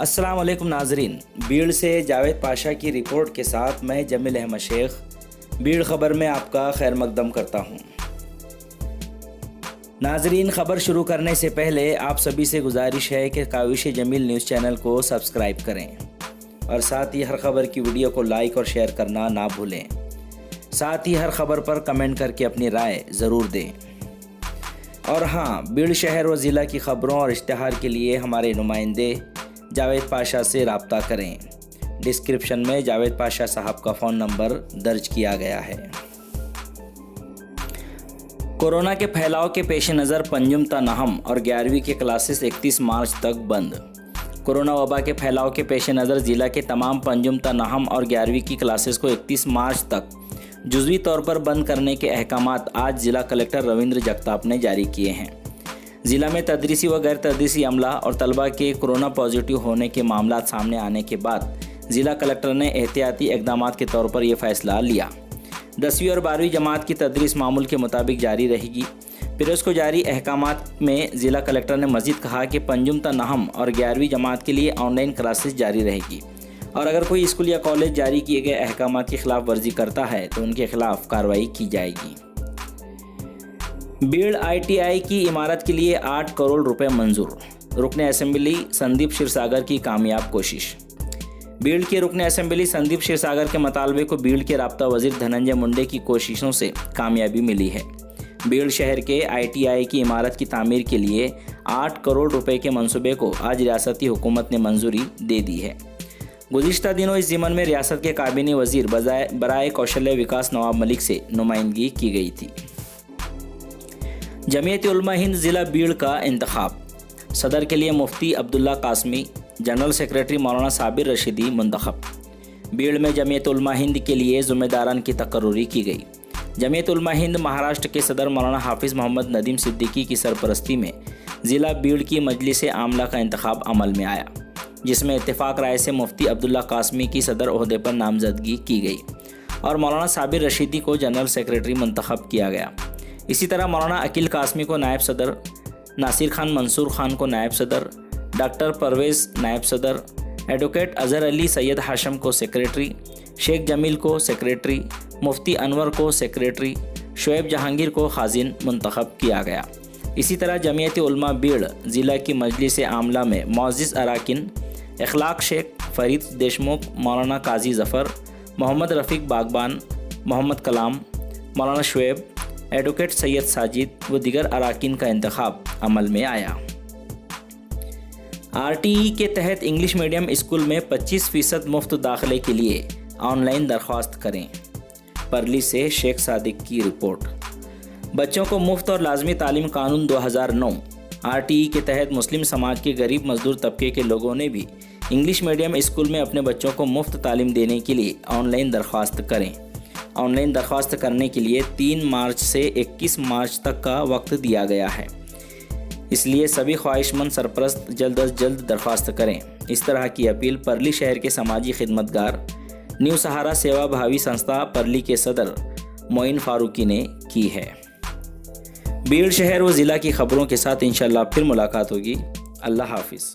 السلام علیکم ناظرین، بیڑ سے جاوید پاشا کی رپورٹ کے ساتھ میں جمیل احمد شیخ بیڑ خبر میں آپ کا خیر مقدم کرتا ہوں۔ ناظرین، خبر شروع کرنے سے پہلے آپ سبھی سے گزارش ہے کہ کاوش جمیل نیوز چینل کو سبسکرائب کریں اور ساتھ ہی ہر خبر کی ویڈیو کو لائک اور شیئر کرنا نہ بھولیں۔ ساتھ ہی ہر خبر پر کمنٹ کر کے اپنی رائے ضرور دیں۔ اور ہاں، بیڑ شہر و ضلع کی خبروں اور اشتہار کے لیے ہمارے نمائندے جاوید پاشا سے رابطہ کریں۔ ڈسکرپشن میں جاوید پاشا صاحب کا فون نمبر درج کیا گیا ہے۔ کورونا کے پھیلاؤ کے پیش نظر پنجم تا نہم اور 11ویں کے کلاسز 31 مارچ تک بند۔ کورونا وبا کے پھیلاؤ کے پیش نظر ضلع کے تمام پنجم تا نہم اور 11ویں کی کلاسز کو 31 مارچ تک جزوی طور پر بند کرنے کے احکامات آج ضلع کلکٹر رویندر جگتاپ نے جاری کیے ہیں۔ ضلع میں تدریسی و غیر تدریسی عملہ اور طلبہ کے کورونا پازیٹیو ہونے کے معاملات سامنے آنے کے بعد ضلع کلکٹر نے احتیاطی اقدامات کے طور پر یہ فیصلہ لیا۔ 10ویں اور 12ویں جماعت کی تدریس معمول کے مطابق جاری رہے گی۔ پھر اس کو جاری احکامات میں ضلع کلکٹر نے مزید کہا کہ پنجم تا نہم اور 11ویں جماعت کے لیے آن لائن کلاسز جاری رہے گی اور اگر کوئی اسکول یا کالج جاری کیے گئے احکامات کی خلاف ورزی کرتا ہے تو ان کے خلاف کارروائی کی جائے گی۔ بیڑ ITI کی عمارت کے لیے 8 کروڑ روپے منظور۔ رکن اسمبلی سندیپ شیرساگر کی کامیاب کوشش۔ بیڑ کے رکن اسمبلی سندیپ شیرساگر کے مطالبے کو بیڑ کے رابطہ وزیر دھننجے منڈے کی کوششوں سے کامیابی ملی ہے۔ بیڑ شہر کے ITI کی عمارت کی تعمیر کے لیے 8 کروڑ روپے کے منصوبے کو آج ریاستی حکومت نے منظوری دے دی ہے۔ گزشتہ دنوں اس ضمن میں ریاست کے کابینی وزیر برائے کوشلیہ وکاس نواب ملک سے نمائندگی کی گئی تھی۔ جمعیت علماء ہند ضلع بیڑ کا انتخاب۔ صدر کے لیے مفتی عبداللہ قاسمی، جنرل سیکریٹری مولانا صابر رشیدی منتخب۔ بیڑ میں جمعیت علماء ہند کے لیے ذمہ داران کی تقرری کی گئی۔ جمعیت علماء ہند مہاراشٹر کے صدر مولانا حافظ محمد ندیم صدیقی کی سرپرستی میں ضلع بیڑ کی مجلس عاملہ کا انتخاب عمل میں آیا، جس میں اتفاق رائے سے مفتی عبداللہ قاسمی کی صدر عہدے پر نامزدگی کی گئی اور مولانا صابر رشیدی کو جنرل سیکریٹری منتخب کیا گیا۔ اسی طرح مولانا عقیل قاسمی کو نائب صدر، ناصر خان منصور خان کو نائب صدر، ڈاکٹر پرویز نائب صدر، ایڈوکیٹ اظہر علی سید ہاشم کو سیکریٹری، شیخ جمیل کو سیکریٹری، مفتی انور کو سیکریٹری، شعیب جہانگیر کو خازن منتخب کیا گیا۔ اسی طرح جمعیت علماء بیڑ ضلع کی مجلس عاملہ میں معزز اراکین اخلاق شیخ، فرید دیشمکھ، مولانا قاضی ظفر، محمد رفیق باغبان، محمد کلام، مولانا شعیب، ایڈوکیٹ سید ساجد و دیگر اراکین کا انتخاب عمل میں آیا۔ RTE کے تحت انگلش میڈیم اسکول میں 25% مفت داخلے کے لیے آن لائن درخواست کریں۔ پرلی سے شیخ صادق کی رپورٹ۔ بچوں کو مفت اور لازمی تعلیم قانون 2009 RTE کے تحت مسلم سماج کے غریب مزدور طبقے کے لوگوں نے بھی انگلش میڈیم اسکول میں اپنے بچوں کو مفت تعلیم دینے کے لیے آن لائن درخواست کریں۔ آن لائن درخواست کرنے کے لیے 3 مارچ سے 21 مارچ تک کا وقت دیا گیا ہے، اس لیے سبھی خواہش مند سرپرست جلد از جلد درخواست کریں۔ اس طرح کی اپیل پرلی شہر کے سماجی خدمتگار نیو سہارا سیوا بھاوی سنستھا پرلی کے صدر معین فاروقی نے کی ہے۔ بیڑ شہر و ضلع کی خبروں کے ساتھ انشاءاللہ پھر ملاقات ہوگی۔ اللہ حافظ۔